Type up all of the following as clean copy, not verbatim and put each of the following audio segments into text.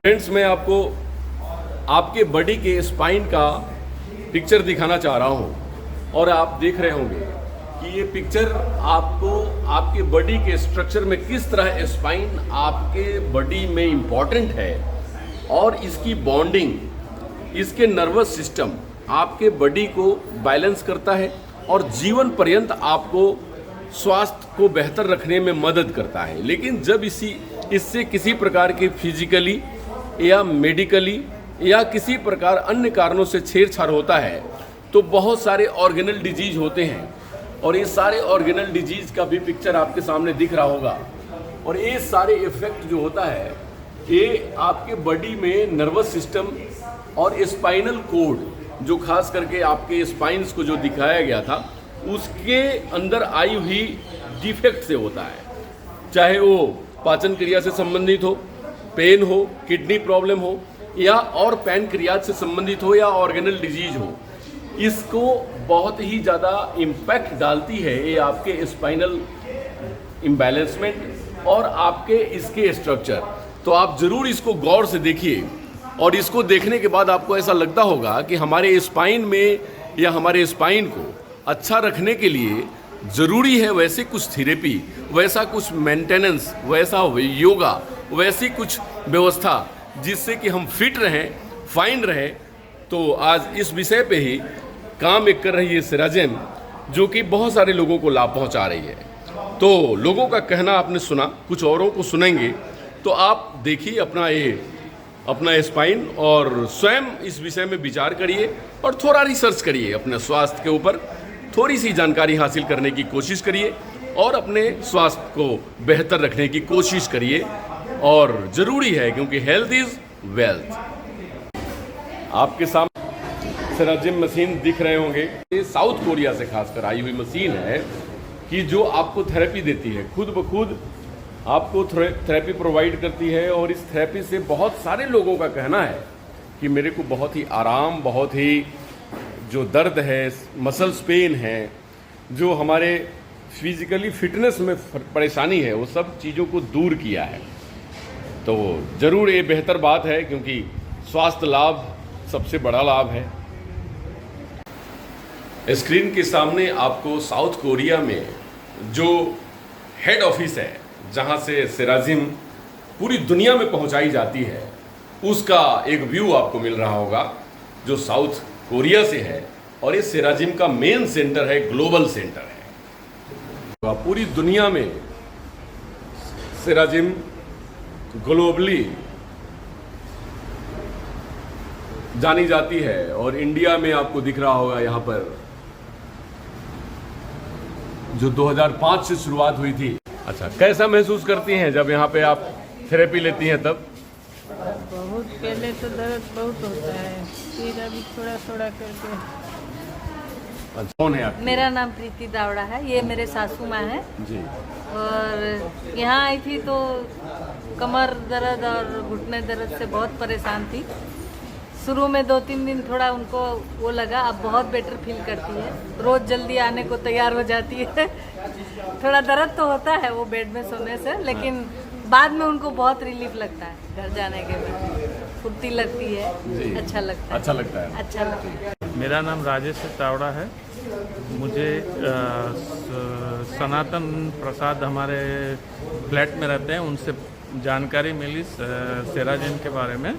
Friends, मैं आपको आपके बॉडी के स्पाइन का पिक्चर दिखाना चाह रहा हूँ और आप देख रहे होंगे कि ये पिक्चर आपको आपके बॉडी के स्ट्रक्चर में किस तरह स्पाइन आपके बॉडी में इम्पॉर्टेंट है और इसकी बॉन्डिंग, इसके नर्वस सिस्टम आपके बॉडी को बैलेंस करता है और जीवन पर्यंत आपको स्वास्थ्य को बेहतर रखने में मदद करता है। लेकिन जब इससे किसी प्रकार की फिजिकली या मेडिकली या किसी प्रकार अन्य कारणों से छेड़छाड़ होता है तो बहुत सारे ऑर्गेनल डिजीज होते हैं और ये सारे ऑर्गेनल डिजीज का भी पिक्चर आपके सामने दिख रहा होगा। और ये सारे इफेक्ट जो होता है ये आपके बॉडी में नर्वस सिस्टम और स्पाइनल कोड, जो खास करके आपके स्पाइन्स को जो दिखाया गया था उसके अंदर आई हुई डिफेक्ट से होता है। चाहे वो पाचन क्रिया से संबंधित हो, पेन हो, किडनी प्रॉब्लम हो या और पैनक्रियाज से संबंधित हो या ऑर्गेनल डिजीज हो, इसको बहुत ही ज़्यादा इम्पैक्ट डालती है ये आपके स्पाइनल इम्बैलेंसमेंट और आपके इसके स्ट्रक्चर। तो आप ज़रूर इसको गौर से देखिए और इसको देखने के बाद आपको ऐसा लगता होगा कि हमारे स्पाइन में या हमारे स्पाइन को अच्छा रखने के लिए ज़रूरी है वैसे कुछ थेरेपी, वैसा कुछ मेंटेनेंस, वैसा योगा, वैसी कुछ व्यवस्था जिससे कि हम फिट रहें, फाइन रहें। तो आज इस विषय पे ही काम एक कर रही है सिराजिम, जो कि बहुत सारे लोगों को लाभ पहुंचा रही है। तो लोगों का कहना आपने सुना, कुछ औरों को सुनेंगे, तो आप देखिए अपना स्पाइन और स्वयं इस विषय में विचार करिए और थोड़ा रिसर्च करिए, अपने स्वास्थ्य के ऊपर थोड़ी सी जानकारी हासिल करने की कोशिश करिए और अपने स्वास्थ्य को बेहतर रखने की कोशिश करिए। और ज़रूरी है क्योंकि हेल्थ इज़ वेल्थ। आपके सामने सिराजिम मशीन दिख रहे होंगे, ये साउथ कोरिया से खासकर आई हुई मशीन है कि जो आपको थेरेपी देती है, खुद ब खुद आपको थेरेपी प्रोवाइड करती है। और इस थेरेपी से बहुत सारे लोगों का कहना है कि मेरे को बहुत ही आराम, बहुत ही जो दर्द है, मसल्स पेन है, जो हमारे फिजिकली फिटनेस में परेशानी है, वो सब चीज़ों को दूर किया है। तो ज़रूर ये बेहतर बात है क्योंकि स्वास्थ्य लाभ सबसे बड़ा लाभ है। स्क्रीन के सामने आपको साउथ कोरिया में जो हेड ऑफिस है, जहां से सिराजिम पूरी दुनिया में पहुंचाई जाती है, उसका एक व्यू आपको मिल रहा होगा जो साउथ कोरिया से है। और ये सिराजिम का मेन सेंटर है, ग्लोबल सेंटर है। पूरी दुनिया में सिराजिम ग्लोबली जानी जाती है और इंडिया में आपको दिख रहा होगा यहाँ पर जो 2005 से शुरुआत हुई थी। अच्छा, कैसा महसूस करती हैं जब यहाँ पे आप थेरेपी लेती हैं तब? बहुत पहले तो दर्द बहुत होता है, फिर अभी थोड़ा थोड़ा करके। अच्छा, कौन है आप? मेरा नाम प्रीति दावड़ा है, ये मेरे सासू माँ है जी। और यहाँ आई थी तो कमर दर्द और घुटने दर्द से बहुत परेशान थी। शुरू में 2-3 दिन थोड़ा उनको वो लगा, अब बहुत बेटर फील करती है, रोज़ जल्दी आने को तैयार हो जाती है। थोड़ा दर्द तो होता है वो बेड में सोने से, लेकिन बाद में उनको बहुत रिलीफ लगता है। घर जाने के बाद फुर्ती लगती है, अच्छा लगता है। अच्छा लगता है। अच्छा लगता है। मेरा नाम राजेश तावड़ा है। मुझे सनातन प्रसाद हमारे फ्लैट में रहते हैं, उनसे जानकारी मिली सिराजिम के बारे में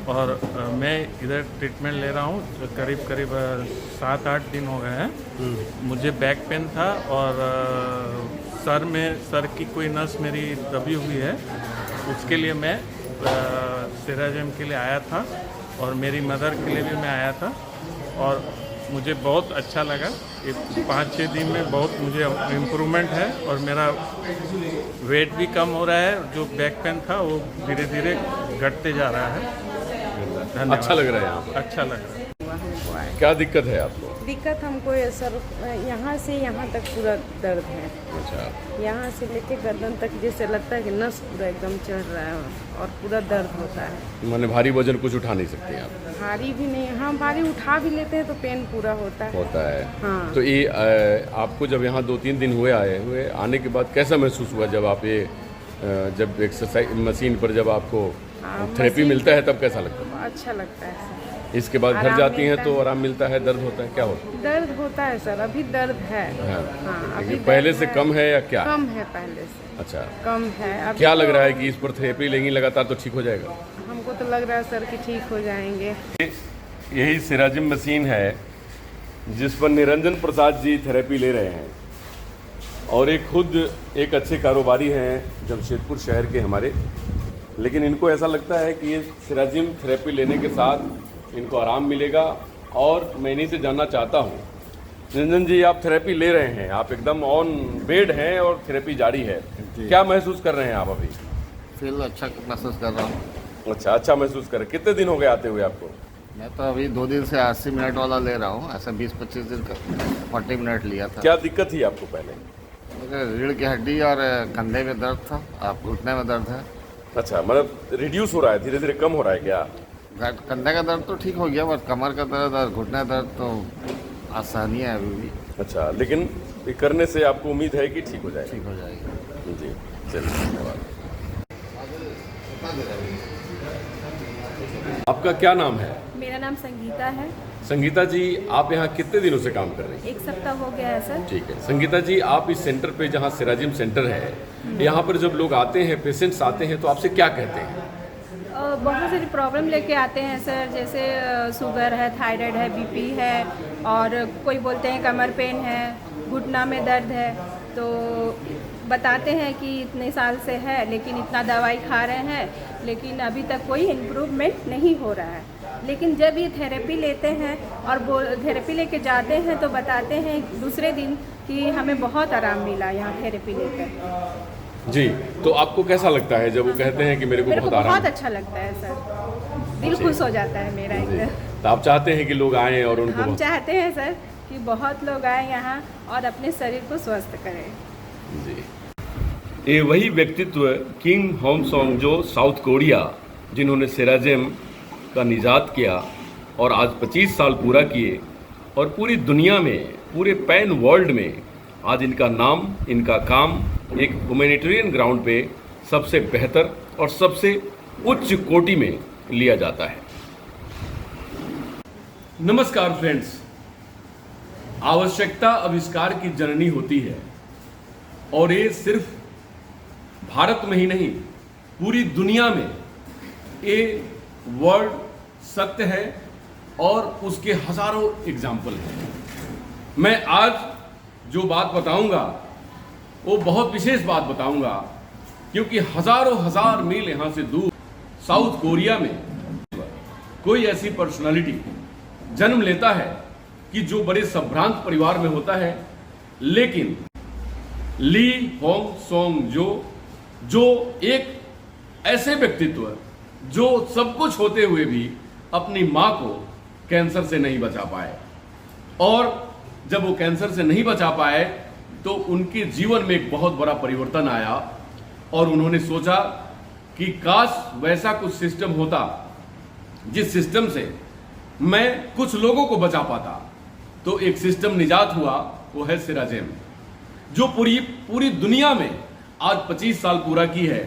और मैं इधर ट्रीटमेंट ले रहा हूँ। करीब 7-8 दिन हो गए हैं। मुझे बैक पेन था और सर की कोई नस मेरी दबी हुई है, उसके लिए मैं सिराजिम के लिए आया था और मेरी मदर के लिए भी मैं आया था और मुझे बहुत अच्छा लगा। 5-6 दिन में बहुत मुझे इम्प्रूवमेंट है और मेरा वेट भी कम हो रहा है। जो बैक पेन था वो धीरे धीरे घटते जा रहा है। धन्यवाद। अच्छा लग रहा है यहाँ पर? अच्छा लग रहा है। क्या दिक्कत है आपको? दिक्कत हमको है सर, यहाँ से यहाँ तक पूरा दर्द है। अच्छा। यहाँ से लेके गर्दन तक जैसे लगता है कि नस पूरा एकदम चढ़ रहा है और पूरा दर्द होता है। माने भारी वजन कुछ उठा नहीं सकते आप? भारी भी नहीं, हाँ भारी उठा भी लेते हैं तो पेन पूरा होता है। हाँ। तो ये आपको जब यहाँ 2-3 दिन आए हुए आने के बाद कैसा महसूस हुआ जब आप ये जब एक्सरसाइज मशीन पर जब आपको हाँ, थेरेपी मशीन- मिलता है तब कैसा लगता है? अच्छा लगता है सर। इसके बाद घर आराम जाती हैं मिलता तो है। आराम मिलता है, दर्द होता है, क्या होता है? दर्द होता है सर, अभी दर्द है। हाँ। हाँ, अभी लेकिन पहले दर्द से है। कम है या क्या? कम है पहले से, अच्छा, कम है। अभी क्या लग तो रहा है कि इस पर थेरेपी लेंगी लगातार तो ठीक हो जाएगा? हमको तो लग रहा है सर कि ठीक हो जाएंगे। यही सिराजिम मशीन है जिस पर निरंजन प्रसाद जी थेरेपी ले रहे हैं, और एक खुद एक अच्छे कारोबारी हैं जमशेदपुर शहर के हमारे, लेकिन इनको ऐसा लगता है कि ये सिराजिम थेरेपी लेने के साथ इनको आराम मिलेगा। और मैं इन्हीं से जानना चाहता हूँ, निरंजन जी आप थेरेपी ले रहे हैं, आप एकदम ऑन बेड हैं और थेरेपी जारी है, क्या महसूस कर रहे हैं आप अभी? फील अच्छा महसूस कर रहा हूँ। अच्छा महसूस कर रहे हैं। कितने दिन हो गए आते हुए आपको? मैं तो अभी 2 दिन से 80 मिनट वाला ले रहा हूँ, ऐसा 20-25 दिन का 40 मिनट लिया था। क्या दिक्कत थी आपको पहले? मुझे रीढ़ की हड्डी और कंधे में दर्द था, अब घुटने में दर्द है। अच्छा, मतलब रिड्यूस हो रहा है, धीरे धीरे कम हो रहा है क्या? कंधे का दर्द तो ठीक हो गया, बट कमर का दर्द और घुटने दर्द तो असहनीय है अभी भी। अच्छा, लेकिन ये करने से आपको उम्मीद है कि ठीक हो जाएगा? ठीक हो जाएगी। जी, चलिए, धन्यवाद। आपका क्या नाम है? मेरा नाम संगीता है। संगीता जी, आप यहाँ कितने दिनों से काम कर रही हैं? 1 सप्ताह हो गया है सर। ठीक है संगीता जी, आप इस सेंटर पे जहाँ सिराजिम सेंटर है, यहाँ पर जब लोग आते हैं, पेशेंट्स आते हैं, तो आपसे क्या कहते हैं? बहुत सारी प्रॉब्लम लेके आते हैं सर, जैसे शुगर है, थायराइड है, बीपी है, और कोई बोलते हैं कमर पेन है, घुटना में दर्द है। तो बताते हैं कि इतने साल से है, लेकिन इतना दवाई खा रहे हैं, लेकिन अभी तक कोई इम्प्रूवमेंट नहीं हो रहा है। लेकिन जब ये थेरेपी लेते हैं और वो थेरेपी लेके जाते हैं तो बताते हैं दूसरे दिन कि हमें बहुत आराम मिला यहाँ थेरेपी लेकर। जी, तो आपको कैसा लगता है जब वो कहते हैं कि मेरे को बहुत आराम? बहुत अच्छा लगता है सर, दिल खुश हो जाता है मेरा जी, एकदम। तो आप चाहते हैं कि लोग आएँ और उनको हम चाहते हैं सर कि बहुत लोग आए यहाँ और अपने शरीर को स्वस्थ करें। जी, ये वही व्यक्तित्व किम होमसोंग जो साउथ कोरिया, जिन्होंने सिराजिम का निजात किया और आज 25 साल पूरा किए, और पूरी दुनिया में, पूरे पैन वर्ल्ड में आज इनका नाम, इनका काम एक ह्यूमैनिटेरियन ग्राउंड पे सबसे बेहतर और सबसे उच्च कोटि में लिया जाता है। नमस्कार फ्रेंड्स, आवश्यकता आविष्कार की जननी होती है, और ये सिर्फ भारत में ही नहीं, पूरी दुनिया में ये वर्ड सत्य है और उसके हजारों एग्जाम्पल हैं। मैं आज जो बात बताऊंगा वो बहुत विशेष बात बताऊंगा, क्योंकि हजारों हजार मील यहाँ से दूर साउथ कोरिया में कोई ऐसी पर्सनालिटी जन्म लेता है कि जो बड़े संभ्रांत परिवार में होता है, लेकिन ली होंग सोंग जो एक ऐसे व्यक्तित्व जो सब कुछ होते हुए भी अपनी मां को कैंसर से नहीं बचा पाए, और जब वो कैंसर से नहीं बचा पाए तो उनके जीवन में एक बहुत बड़ा परिवर्तन आया, और उन्होंने सोचा कि काश वैसा कुछ सिस्टम होता जिस सिस्टम से मैं कुछ लोगों को बचा पाता। तो एक सिस्टम निजात हुआ, वो है सिराजिम, जो पूरी दुनिया में आज 25 साल पूरा की है,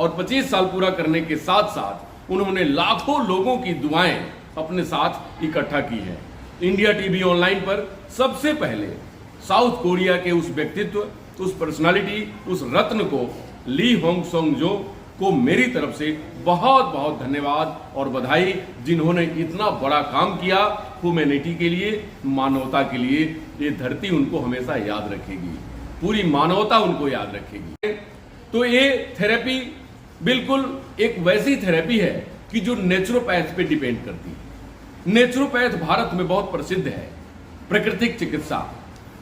और 25 साल पूरा करने के साथ साथ उन्होंने लाखों लोगों की दुआएं अपने साथ इकट्ठा की है। इंडिया टीवी ऑनलाइन पर सबसे पहले साउथ कोरिया के उस व्यक्तित्व, उस पर्सनालिटी, उस रत्न को, ली होंग सोंग जो को मेरी तरफ से बहुत बहुत धन्यवाद और बधाई, जिन्होंने इतना बड़ा काम किया ह्यूमैनिटी के लिए, मानवता के लिए। ये धरती उनको हमेशा याद रखेगी, पूरी मानवता उनको याद रखेगी। तो ये थेरेपी बिल्कुल एक वैसी थेरेपी है कि जो नेचुरोपैथ पे डिपेंड करती है। नेचुरोपैथ भारत में बहुत प्रसिद्ध है, प्राकृतिक चिकित्सा,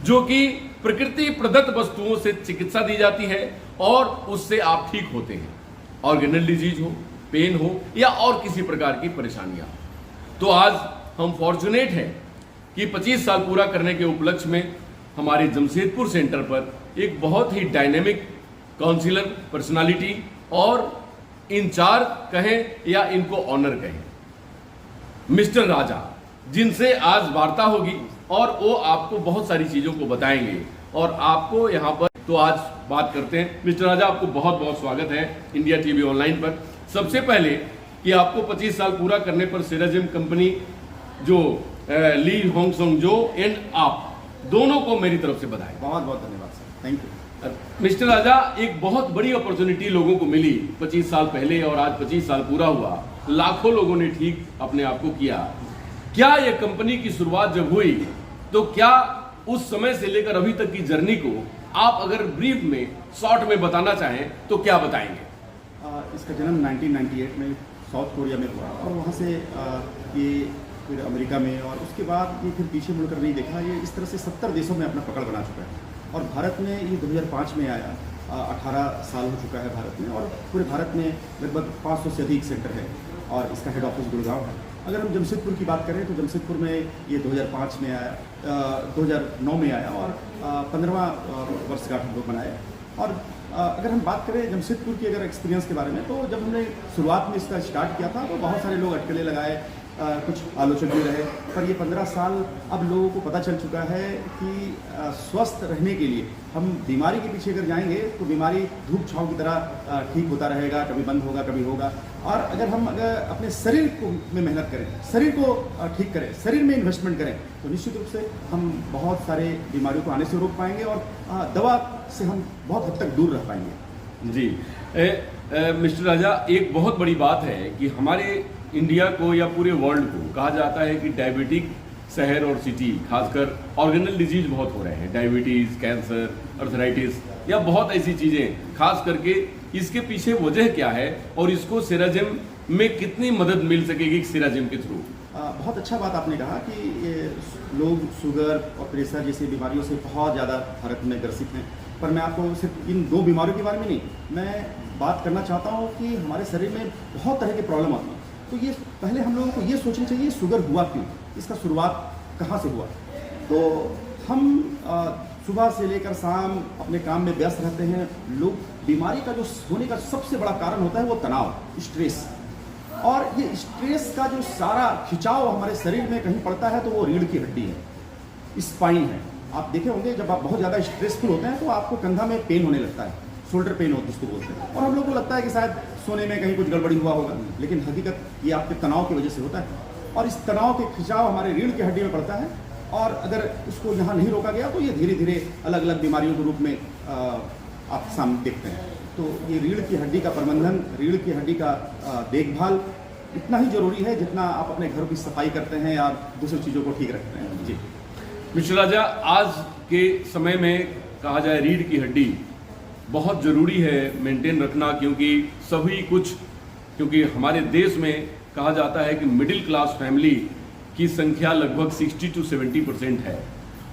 जो कि प्रकृति प्रदत्त वस्तुओं से चिकित्सा दी जाती है और उससे आप ठीक होते हैं, ऑर्गेनल डिजीज हो, पेन हो, या और किसी प्रकार की परेशानियां। तो आज हम फॉर्चुनेट हैं कि 25 साल पूरा करने के उपलक्ष्य में हमारे जमशेदपुर सेंटर पर एक बहुत ही डायनेमिक काउंसिलर पर्सनालिटी और इंचार्ज कहें या इनको ऑनर कहें, मिस्टर राजा, जिनसे आज वार्ता होगी और वो आपको बहुत सारी चीजों को बताएंगे और आपको यहाँ पर। तो आज बात करते हैं। मिस्टर राजा, आपको बहुत बहुत स्वागत है इंडिया टीवी ऑनलाइन पर। सबसे पहले कि आपको 25 साल पूरा करने पर सेराजिम कंपनी जो ली होंगसोंगजो एंड आप दोनों को मेरी तरफ से बधाई। बहुत बहुत धन्यवाद सर, थैंक यू। मिस्टर राजा, एक बहुत बड़ी अपॉर्चुनिटी लोगों को मिली 25 साल पहले और आज 25 साल पूरा हुआ, लाखों लोगों ने ठीक अपने आप को किया। क्या ये कंपनी की शुरुआत जब हुई तो क्या उस समय से लेकर अभी तक की जर्नी को आप अगर ब्रीफ में शॉर्ट में बताना चाहें तो क्या बताएंगे? इसका जन्म 1998 में साउथ कोरिया में हुआ और वहाँ से ये फिर अमेरिका में और उसके बाद ये फिर पीछे मुड़कर नहीं देखा। ये इस तरह से 70 देशों में अपना पकड़ बना चुका है और भारत में ये 2005 में आया। 18 साल हो चुका है भारत में और पूरे भारत में लगभग 500 से अधिक सेंटर है और इसका हेड ऑफिस गुड़गांव है। अगर हम जमशेदपुर की बात करें तो जमशेदपुर में ये 2005 में आया, 2009 में आया और 15वां वर्षगांठ हम लोग मनाए। और अगर हम बात करें जमशेदपुर की अगर एक्सपीरियंस के बारे में, तो जब हमने शुरुआत में इसका स्टार्ट किया था तो बहुत सारे लोग अटकलें लगाए, कुछ आलोचक भी रहे, पर ये 15 साल अब लोगों को पता चल चुका है कि स्वस्थ रहने के लिए हम बीमारी के पीछे अगर जाएंगे तो बीमारी धूप छाँव की तरह ठीक होता रहेगा, कभी बंद होगा कभी होगा। और अगर अपने शरीर को में मेहनत करें, शरीर को ठीक करें, शरीर में इन्वेस्टमेंट करें तो निश्चित रूप से हम बहुत सारे बीमारियों को आने से रोक पाएंगे और दवा से हम बहुत हद तक दूर रह पाएंगे। जी मिस्टर राजा, एक बहुत बड़ी बात है कि हमारे इंडिया को या पूरे वर्ल्ड को कहा जाता है कि डायबिटिक शहर और सिटी, खासकर ऑर्गेनल डिजीज बहुत हो रहे हैं, डायबिटीज़, कैंसर, अर्थराइटिस या बहुत ऐसी चीज़ें, खास करके इसके पीछे वजह क्या है और इसको सेराजिम में कितनी मदद मिल सकेगी सेराजिम के थ्रू? बहुत अच्छा बात आपने कहा कि ये लोग शुगर और प्रेशर जैसी बीमारियों से बहुत ज़्यादा भारत में ग्रसित हैं, पर मैं आपको सिर्फ इन 2 बीमारियों के बारे में नहीं, मैं बात करना चाहता हूँ कि हमारे शरीर में बहुत तरह के प्रॉब्लम आती हैं। तो ये पहले हम लोगों को ये सोचना चाहिए शुगर हुआ क्यों, इसका शुरुआत कहाँ से हुआ। तो हम सुबह से लेकर शाम अपने काम में व्यस्त रहते हैं। लोग बीमारी का जो होने का सबसे बड़ा कारण होता है वो तनाव, स्ट्रेस। और ये स्ट्रेस का जो सारा खिंचाव हमारे शरीर में कहीं पड़ता है तो वो रीढ़ की हड्डी है, स्पाइन है। आप देखे होंगे जब आप बहुत ज़्यादा स्ट्रेसफुल होते हैं तो आपको कंधा में पेन होने लगता है, शोल्डर पेन होता है जिसको बोलते हैं, और हम लोग को लगता है कि शायद सोने में कहीं कुछ गड़बड़ी हुआ होगा, लेकिन हकीकत ये आपके तनाव की वजह से होता है। और इस तनाव के खिंचाव हमारे रीढ़ की हड्डी में पड़ता है और अगर उसको यहाँ नहीं रोका गया तो ये धीरे धीरे अलग अलग बीमारियों के रूप में आप सामने देखते हैं। तो ये रीढ़ की हड्डी का प्रबंधन, रीढ़ की हड्डी का देखभाल इतना ही जरूरी है जितना आप अपने घर की सफाई करते हैं या दूसरी चीज़ों को ठीक रखते हैं। जी मिस्टर राजा, आज के समय में कहा जाए रीढ़ की हड्डी बहुत ज़रूरी है मेंटेन रखना, क्योंकि हमारे देश में कहा जाता है कि मिडिल क्लास फैमिली की संख्या लगभग 60 to 70% है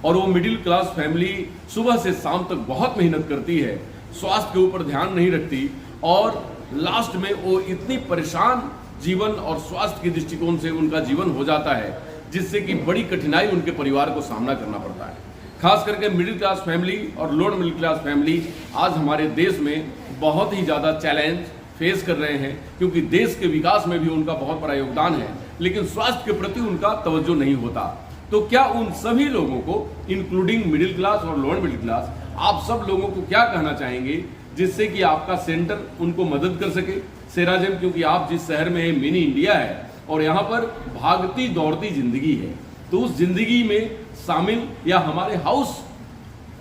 और वो मिडिल क्लास फैमिली सुबह से शाम तक बहुत मेहनत करती है, स्वास्थ्य के ऊपर ध्यान नहीं रखती और लास्ट में वो इतनी परेशान जीवन और स्वास्थ्य के दृष्टिकोण से उनका जीवन हो जाता है जिससे कि बड़ी कठिनाई उनके परिवार को सामना करना पड़ता है। खास करके मिडिल क्लास फैमिली और लोअर मिडिल क्लास फैमिली आज हमारे देश में बहुत ही ज़्यादा चैलेंज फेस कर रहे हैं, क्योंकि देश के विकास में भी उनका बहुत बड़ा योगदान है, लेकिन स्वास्थ्य के प्रति उनका तवज्जो नहीं होता। तो क्या उन सभी लोगों को, इंक्लूडिंग मिडिल क्लास और लोअर मिडिल क्लास, आप सब लोगों को क्या कहना चाहेंगे जिससे कि आपका सेंटर उनको मदद कर सके? सेराजिम, क्योंकि आप जिस शहर में है मिनी इंडिया है और यहाँ पर भागती दौड़ती जिंदगी है, तो उस जिंदगी में शामिल या हमारे हाउस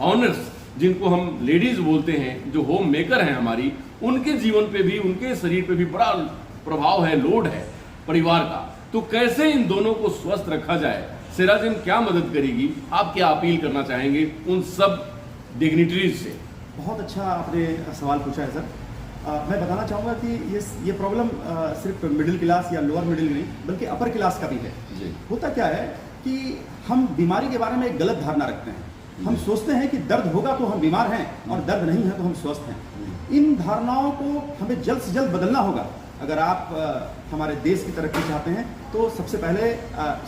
ऑनर्स जिनको हम लेडीज बोलते हैं, जो होम मेकर हैं हमारी, उनके जीवन पे भी, उनके शरीर पे भी बड़ा प्रभाव है, लोड है परिवार का। तो कैसे इन दोनों को स्वस्थ रखा जाए, सेराजिम क्या मदद करेगी? आप क्या अपील करना चाहेंगे उन सब डिग्निटरीज से? बहुत अच्छा आपने सवाल पूछा है सर। मैं बताना चाहूँगा कि ये प्रॉब्लम सिर्फ मिडिल क्लास या लोअर मिडिल नहीं बल्कि अपर क्लास का भी है। होता क्या है कि हम बीमारी के बारे में एक गलत धारणा रखते हैं। हम सोचते हैं कि दर्द होगा तो हम बीमार हैं और दर्द नहीं है तो हम स्वस्थ हैं। इन धारणाओं को हमें जल्द से जल्द बदलना होगा। अगर आप हमारे देश की तरक्की चाहते हैं तो सबसे पहले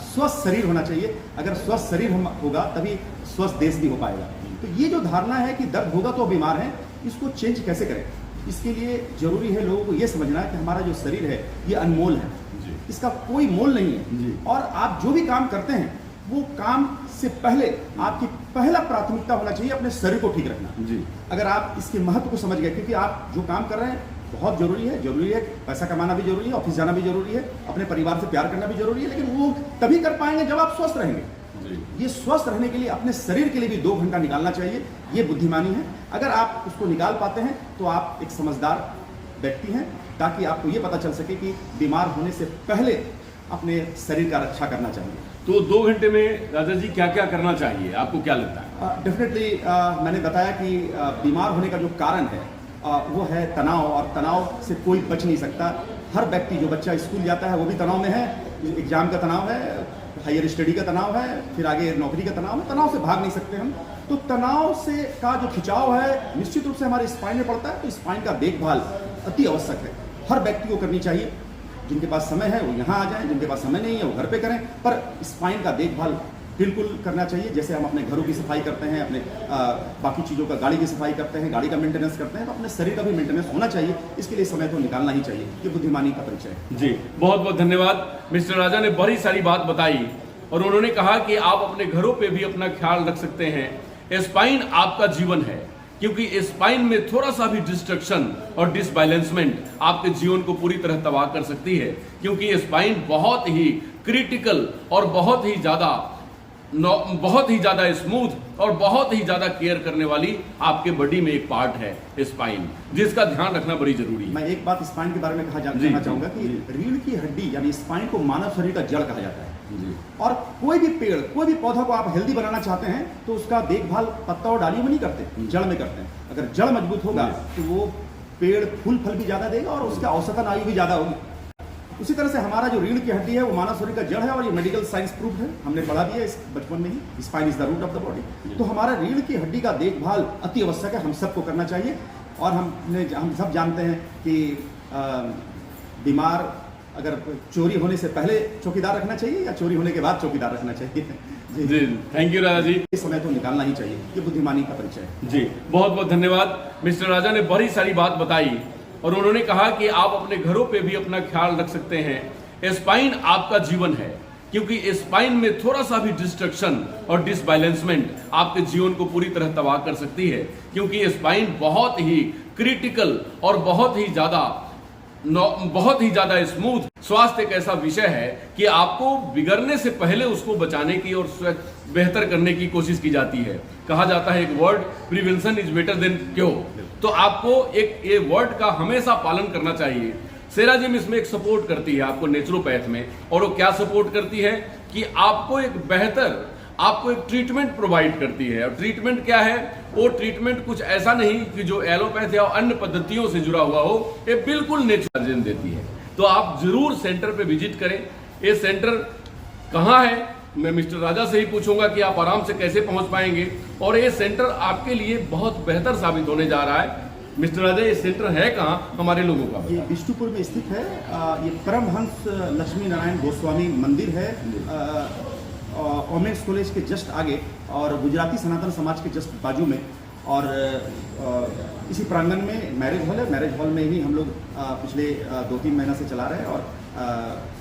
स्वस्थ शरीर होना चाहिए। अगर स्वस्थ शरीर होगा तभी स्वस्थ देश भी हो पाएगा। तो ये जो धारणा है कि दर्द होगा तो बीमार हैं, इसको चेंज कैसे करें? इसके लिए जरूरी है लोगों को ये समझना कि हमारा जो शरीर है ये अनमोल है, इसका कोई मोल नहीं है। और आप जो भी काम करते हैं वो काम से पहले आपकी पहला प्राथमिकता होना चाहिए अपने शरीर को ठीक रखना। अगर आप इसके महत्व को समझ गए, क्योंकि आप जो काम कर रहे हैं बहुत ज़रूरी है। पैसा कमाना भी ज़रूरी है, ऑफिस जाना भी ज़रूरी है, अपने परिवार से प्यार करना भी ज़रूरी है, लेकिन वो तभी कर पाएंगे जब आप स्वस्थ रहेंगे। ये स्वस्थ रहने के लिए अपने शरीर के लिए भी 2 घंटा निकालना चाहिए, ये बुद्धिमानी है। अगर आप उसको निकाल पाते हैं तो आप एक समझदार व्यक्ति हैं, ताकि आपको ये पता चल सके कि बीमार होने से पहले अपने शरीर का रक्षा करना चाहिए। तो 2 घंटे में राजा जी क्या क्या करना चाहिए, आपको क्या लगता है? डेफिनेटली मैंने बताया कि बीमार होने का जो कारण है वो है तनाव, और तनाव से कोई बच नहीं सकता। हर व्यक्ति, जो बच्चा स्कूल जाता है वो भी तनाव में है, एग्जाम का तनाव है, हायर स्टडी का तनाव है, फिर आगे नौकरी का तनाव है। तनाव से भाग नहीं सकते हम। तो तनाव से का जो खिंचाव है निश्चित रूप से हमारे स्पाइन में पड़ता है। तो स्पाइन का देखभाल अति आवश्यक है, हर व्यक्ति को करनी चाहिए। जिनके पास समय है वो यहाँ आ जाएं, जिनके पास समय नहीं है वो घर पे करें, पर स्पाइन का देखभाल बिल्कुल करना चाहिए। जैसे हम अपने घरों की सफाई करते हैं, अपने बाकी चीज़ों का, गाड़ी की सफाई करते हैं, गाड़ी का मेंटेनेंस करते हैं, तो अपने शरीर का भी मेंटेनेंस होना चाहिए। इसके लिए समय तो निकालना ही चाहिए। ये बुद्धिमानी का परिचय है। जी, बहुत बहुत धन्यवाद। मिस्टर राजा ने बड़ी सारी बात बताई और उन्होंने कहा कि आप अपने घरों पे भी अपना ख्याल रख सकते हैं। स्पाइन आपका जीवन है, क्योंकि स्पाइन में थोड़ा सा भी डिस्ट्रक्शन और डिसबैलेंसमेंट आपके जीवन को पूरी तरह तबाह कर सकती है। क्योंकि स्पाइन बहुत ही क्रिटिकल और बहुत ही ज़्यादा स्मूथ और बहुत ही ज़्यादा केयर करने वाली आपके बॉडी में एक पार्ट है स्पाइन, जिसका ध्यान रखना बड़ी जरूरी है। मैं एक बात स्पाइन के बारे में कहना चाहूँगा कि रीढ़ की हड्डी यानी स्पाइन को मानव शरीर का जड़ कहा जाता है। और कोई भी पेड़, कोई भी पौधा को आप हेल्दी बनाना चाहते हैं तो उसका देखभाल पत्ता और डाली में नहीं करते, जड़ में करते हैं। अगर जड़ मजबूत होगा तो वो पेड़ फूल फल भी ज़्यादा देगा और उसका औसतन आयु भी ज़्यादा होगी। उसी तरह से हमारा जो रीढ़ की हड्डी है वो मानव शरीर का जड़ है, और ये मेडिकल साइंस प्रूफ है, हमने पढ़ा भी है इस बचपन में ही। Spine is the root of the body. तो हमारा रीढ़ की हड्डी का देखभाल अति आवश्यक है, हम सबको करना चाहिए। और हम सब जानते हैं कि बीमार अगर चोरी होने से पहले चौकीदार रखना चाहिए या चोरी होने के बाद चौकीदार रखना चाहिए। जी, थैंक यू राजा जी। इस समय तो निकालना ही चाहिए, ये बुद्धिमानी का परिचय है। जी, बहुत बहुत धन्यवाद। मिस्टर राजा ने बड़ी सारी बात बताई और उन्होंने कहा कि आप अपने घरों पे भी अपना ख्याल रख सकते हैं। स्पाइन आपका जीवन है, क्योंकि स्पाइन में थोड़ा सा भी डिस्ट्रक्शन और डिसबैलेंसमेंट आपके जीवन को पूरी तरह तबाह कर सकती है। क्योंकि स्पाइन बहुत ही क्रिटिकल और बहुत ही ज़्यादा स्मूथ। स्वास्थ्य एक ऐसा विषय है कि आपको बिगड़ने से पहले उसको बचाने की और बेहतर करने की कोशिश की जाती है। कहा जाता है एक word, prevention is better than cure. तो आपको एक ये वर्ड का हमेशा पालन करना चाहिए। सेरा जिम इसमें एक सपोर्ट करती है आपको नेचुरोपैथ में, और वो क्या सपोर्ट करती है कि आपको एक ट्रीटमेंट प्रोवाइड करती है। और ट्रीटमेंट क्या है? वो ट्रीटमेंट कुछ ऐसा नहीं कि जो एलोपैथ या अन्य पद्धतियों से जुड़ा हुआ हो, ये बिल्कुल नेचुरल देती है। तो आप जरूर सेंटर पे विजिट करें। ये सेंटर कहाँ है मैं मिस्टर राजा से ही पूछूंगा कि आप आराम से कैसे पहुंच पाएंगे, और ये सेंटर आपके लिए बहुत बेहतर साबित होने जा रहा है। मिस्टर राजा, ये सेंटर है कहाँ हमारे लोगों का? ये बिष्टुपुर में स्थित है। ये परमहंस लक्ष्मी नारायण गोस्वामी मंदिर है, वोमेंस कॉलेज के जस्ट आगे और गुजराती सनातन समाज के जस्ट बाजू में। और इसी प्रांगण में मैरिज हॉल है। मैरिज हॉल में ही हम लोग पिछले 2-3 महीना से चला रहे हैं। और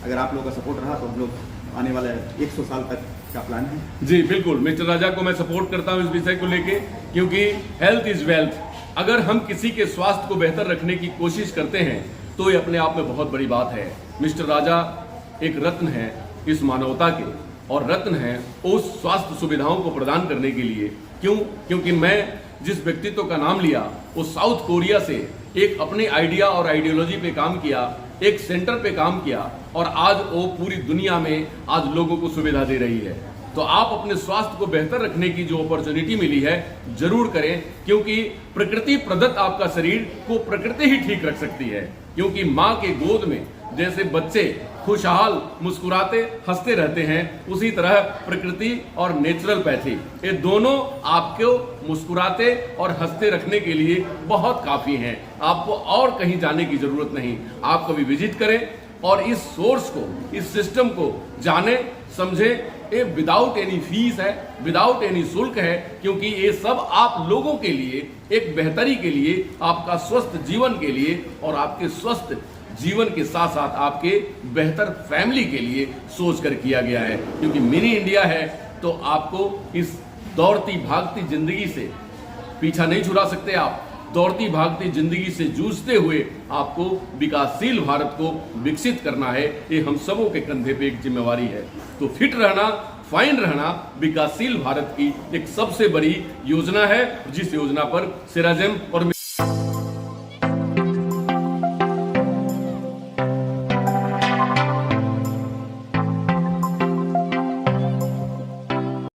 अगर आप लोगों का सपोर्ट रहा तो हम लोग आने वाले 100 साल तक का प्लान है। जी बिल्कुल, मिस्टर राजा को मैं सपोर्ट करता हूँ इस विषय को लेके, क्योंकि हेल्थ इज वेल्थ। अगर हम किसी के स्वास्थ्य को बेहतर रखने की कोशिश करते हैं तो ये अपने आप में बहुत बड़ी बात है। मिस्टर राजा एक रत्न है इस मानवता के, और रत्न है उस स्वास्थ्य सुविधाओं को प्रदान करने के लिए। क्यों? क्योंकि मैं जिस व्यक्तित्व का नाम लिया वो साउथ कोरिया से एक अपने आइडिया और आइडियोलॉजी पे काम किया, एक सेंटर पे काम किया, और आज वो पूरी दुनिया में आज लोगों को सुविधा दे रही है। तो आप अपने स्वास्थ्य को बेहतर रखने की जो अपॉर्चुनिटी मिली है जरूर करें, क्योंकि प्रकृति प्रदत्त आपका शरीर को प्रकृति ही ठीक रख सकती है। क्योंकि माँ के गोद में जैसे बच्चे खुशहाल मुस्कुराते हंसते रहते हैं, उसी तरह प्रकृति और नेचुरलपैथी ये दोनों आपको मुस्कुराते और हंसते रखने के लिए बहुत काफ़ी हैं। आपको और कहीं जाने की ज़रूरत नहीं। आप कभी विजिट करें और इस सोर्स को, इस सिस्टम को जाने समझे। ये विदाउट एनी फीस है, विदाउट एनी शुल्क है, क्योंकि ये सब आप लोगों के लिए, एक बेहतरी के लिए, आपका स्वस्थ जीवन के लिए और आपके स्वस्थ जीवन के साथ साथ आपके बेहतर फैमिली के लिए सोच कर किया गया है। क्योंकि मिनी इंडिया है तो आपको इस दौड़ती भागती जिंदगी से पीछा नहीं छुड़ा सकते आप। दौड़ती भागती जिंदगी से जूझते हुए आपको विकासशील भारत को विकसित करना है। ये हम सबों के कंधे पे एक जिम्मेवारी है। तो फिट रहना, फाइन रहना विकासशील भारत की एक सबसे बड़ी योजना है, जिस योजना पर सेराजेम और